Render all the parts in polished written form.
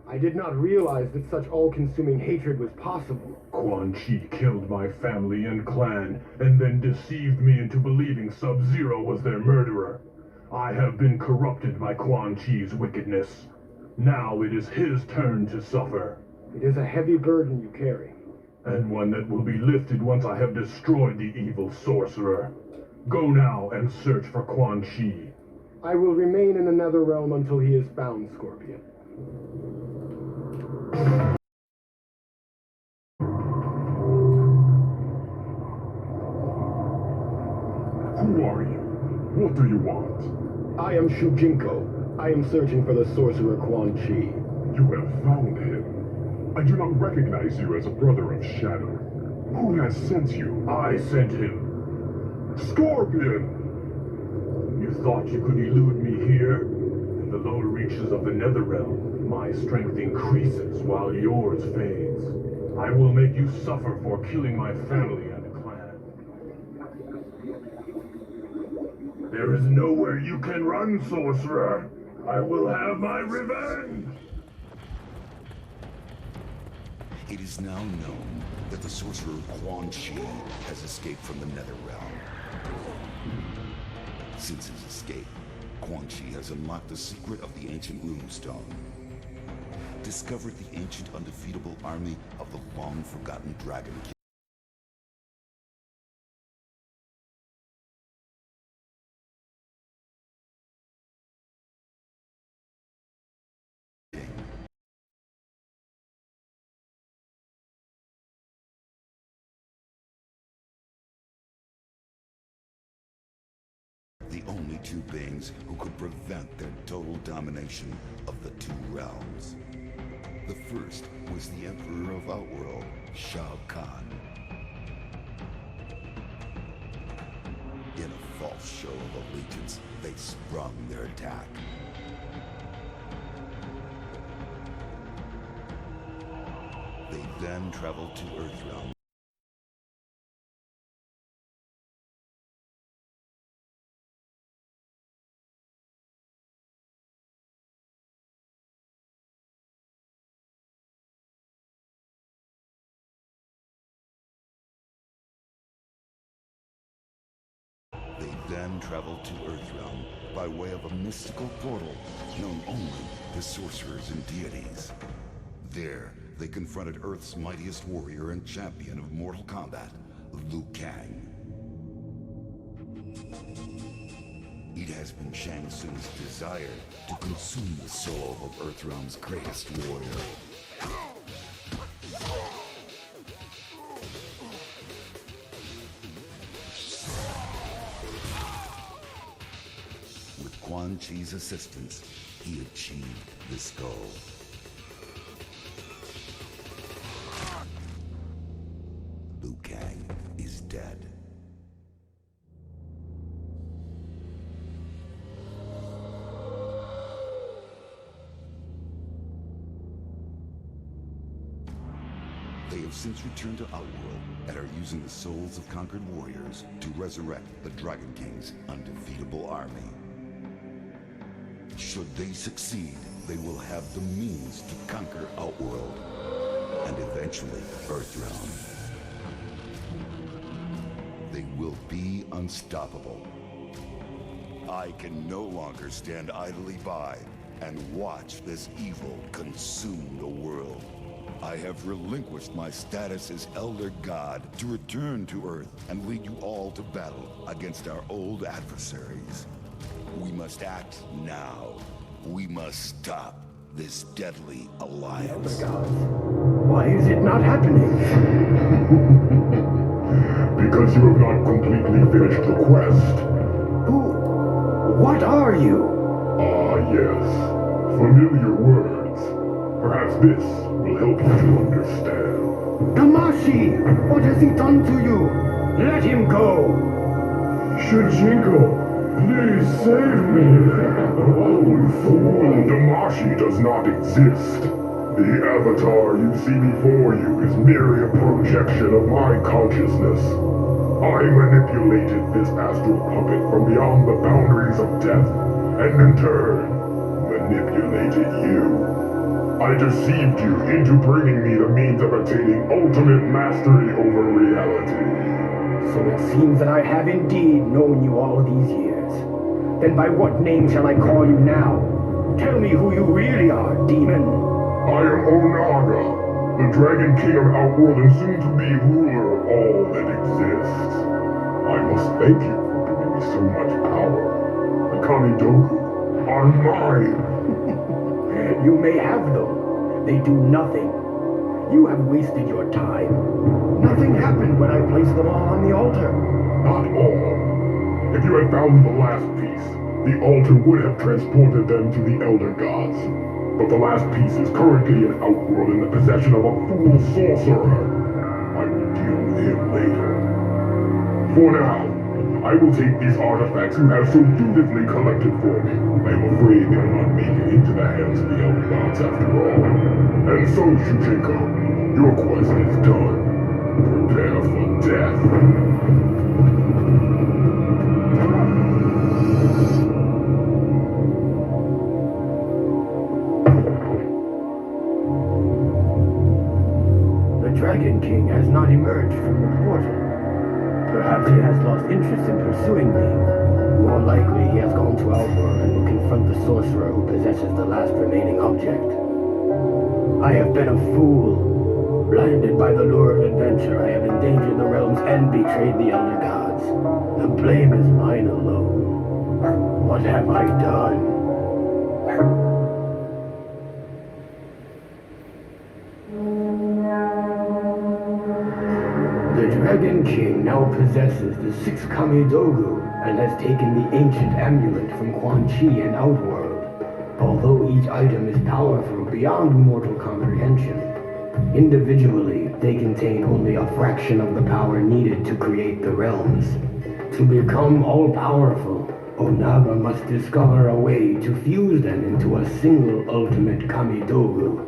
I did not realize that such all-consuming hatred was possible. Quan Chi killed my family and clan, and then deceived me into believing Sub-Zero was their murderer. I have been corrupted by Quan Chi's wickedness. Now it is his turn to suffer. It is a heavy burden you carry. And one that will be lifted once I have destroyed the evil sorcerer. Go now and search for Quan Chi. I will remain in another realm until he is found, Scorpion. Who are you? What do you want? I am Shujinko. I am searching for the sorcerer Quan Chi. You have found him. I do not recognize you as a brother of Shadow. Who has sent you? I sent him. Scorpion! You thought you could elude me here? In the lower reaches of the Netherrealm, my strength increases while yours fades. I will make you suffer for killing my family and clan. There is nowhere you can run, sorcerer. I will have my revenge! It is now known that the sorcerer Quan Chi has escaped from the Netherrealm. Since his escape, Quan Chi has unlocked the secret of the ancient runestone, discovered the ancient undefeatable army of the long-forgotten Dragon King, the only two beings who could prevent their total domination of the two realms. The first was the Emperor of Outworld, Shao Kahn. In a false show of allegiance, they sprung their attack. They then traveled to Earthrealm. They then traveled to Earthrealm by way of a mystical portal known only to sorcerers and deities. There, they confronted Earth's mightiest warrior and champion of Mortal Kombat, Liu Kang. It has been Shang Tsung's desire to consume the soul of Earthrealm's greatest warrior. With Quan Chi's assistance, he achieved this goal. Liu Kang is dead. They have since returned to Outworld and are using the souls of conquered warriors to resurrect the Dragon King's undefeatable army. Should they succeed, they will have the means to conquer Outworld and eventually Earthrealm. They will be unstoppable. I can no longer stand idly by and watch this evil consume the world. I have relinquished my status as Elder God to return to Earth and lead you all to battle against our old adversaries. We must act now. We must stop this deadly alliance. Elder gods, why is it not happening? Because you have not completely finished the quest. Who? What are you? Ah, yes. Familiar words. Perhaps this will help you to understand. Damashi! What has he done to you? Let him go! Shujinko, please save me! Oh, fool! Damashi does not exist. The avatar you see before you is merely a projection of my consciousness. I manipulated this astral puppet from beyond the boundaries of death, and in turn, manipulated you. I I deceived you into bringing me the means of attaining ultimate mastery over reality. So it seems that I have indeed known you all these years. Then by what name shall I call you now? Tell me who you really are, demon. I am Onaga, the Dragon King of Outworld and soon-to-be ruler of all that exists. I must thank you for giving me so much power. The Kamidogu are mine. You may have them. They do nothing. You have wasted your time. Nothing happened when I placed them all on the altar. Not all. If you had found the last piece, the altar would have transported them to the Elder Gods. But the last piece is currently in Outworld in the possession of a fool sorcerer. I will deal with him later. For now, I will take these artifacts you have so dutifully collected for me. I am afraid they will not make it into the hands of the Elder Gods after all. And so, Shujinko, your quest is done. Prepare for death. The Dragon King has not emerged from the portal. Perhaps he has lost interest in pursuing me. More likely, he has gone to Outworld and will confront the sorcerer who possesses the last remaining object. I have been a fool. Blinded by the lure of adventure, I have endangered the realms and betrayed the Elder Gods. The blame is mine alone. What have I done? The Dragon King now possesses the 6 Kamidogu and has taken the ancient amulet from Quan in Outworld. Although each item is powerful beyond mortal comprehension, individually they contain only a fraction of the power needed to create the realms. To become all-powerful, Onaga must discover a way to fuse them into a single ultimate Kamidogu.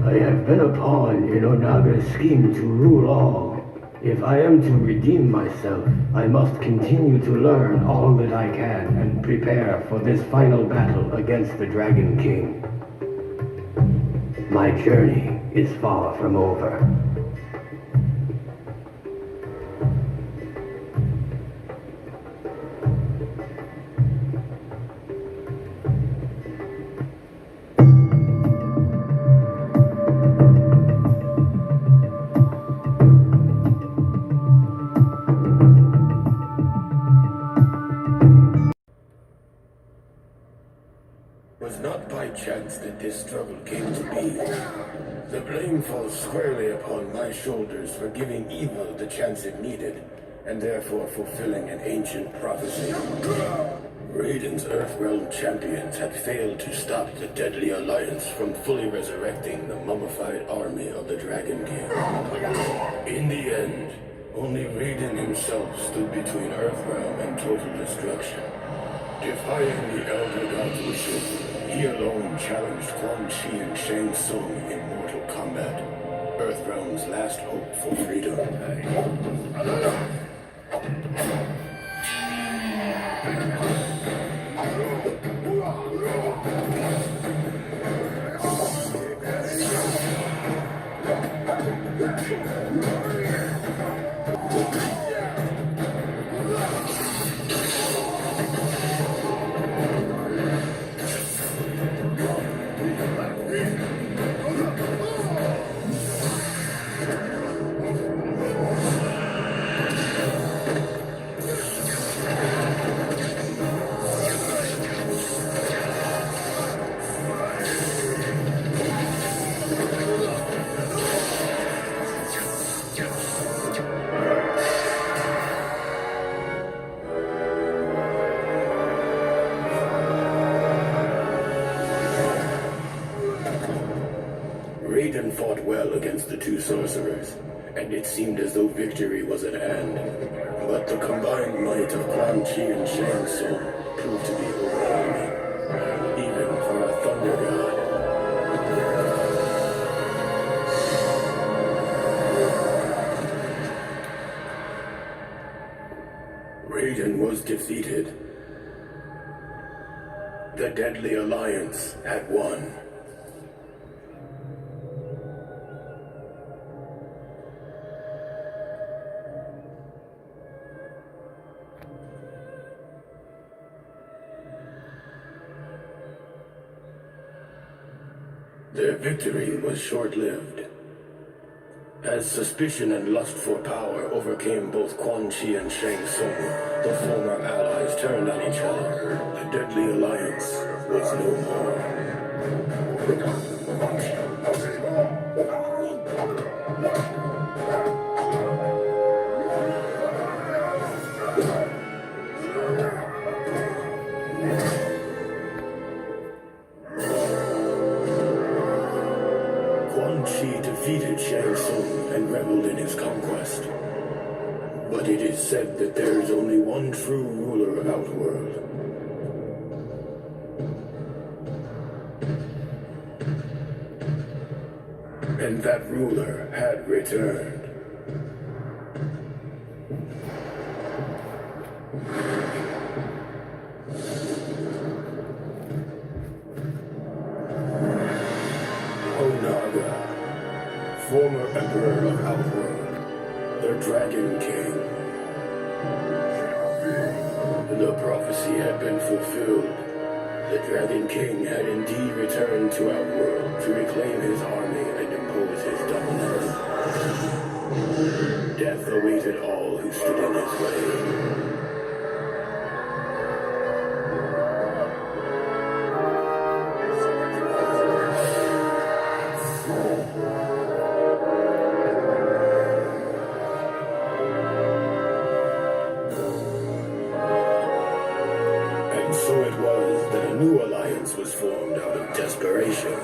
I have been a pawn in Onaga's scheme to rule all. If I am to redeem myself, I must continue to learn all that I can and prepare for this final battle against the Dragon King. My journey is far from over. It was not by chance that this struggle came to be. The blame falls squarely upon my shoulders for giving evil the chance it needed, and therefore fulfilling an ancient prophecy. Raiden's Earthrealm champions had failed to stop the Deadly Alliance from fully resurrecting the mummified army of the Dragon King. In the end, only Raiden himself stood between Earthrealm and total destruction. Defying the Elder God's wishes, he alone challenged Quan and Shang in mortal combat, Earthrealm's last hope for freedom. Raiden fought well against the two sorcerers, and it seemed as though victory was at hand. But the combined might of Quan and Shang proved to be overwhelming, even for a Thunder God. Raiden was defeated. The Deadly Alliance had won. Their victory was short-lived. As suspicion and lust for power overcame both Quan and Shang Tsung, the former allies turned on each other. The deadly alliance was no more. Defeated Shang Tsung and reveled in his conquest. But it is said that there is only one true ruler of Outworld. And that ruler had returned. Onaga, former Emperor of Outworld, the Dragon King. The prophecy had been fulfilled. The Dragon King had indeed returned to Outworld to reclaim his army and impose his dominance. Death awaited all who stood in his way. So it was that a new alliance was formed out of desperation.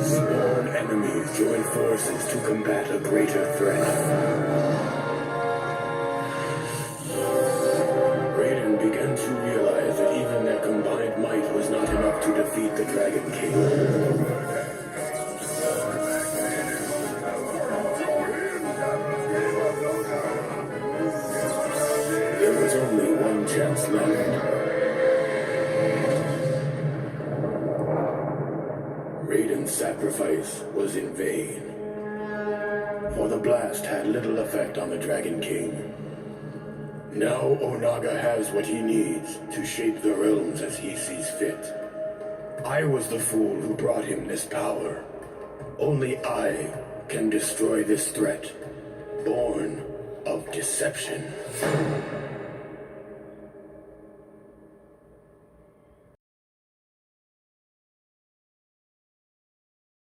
Sworn enemies joined forces to combat a greater threat. Raiden began to realize that even their combined might was not enough to defeat the Dragon King. There was only one chance left. Raiden's sacrifice was in vain, for the blast had little effect on the Dragon King. Now Onaga has what he needs to shape the realms as he sees fit. I was the fool who brought him this power. Only I can destroy this threat, born of deception.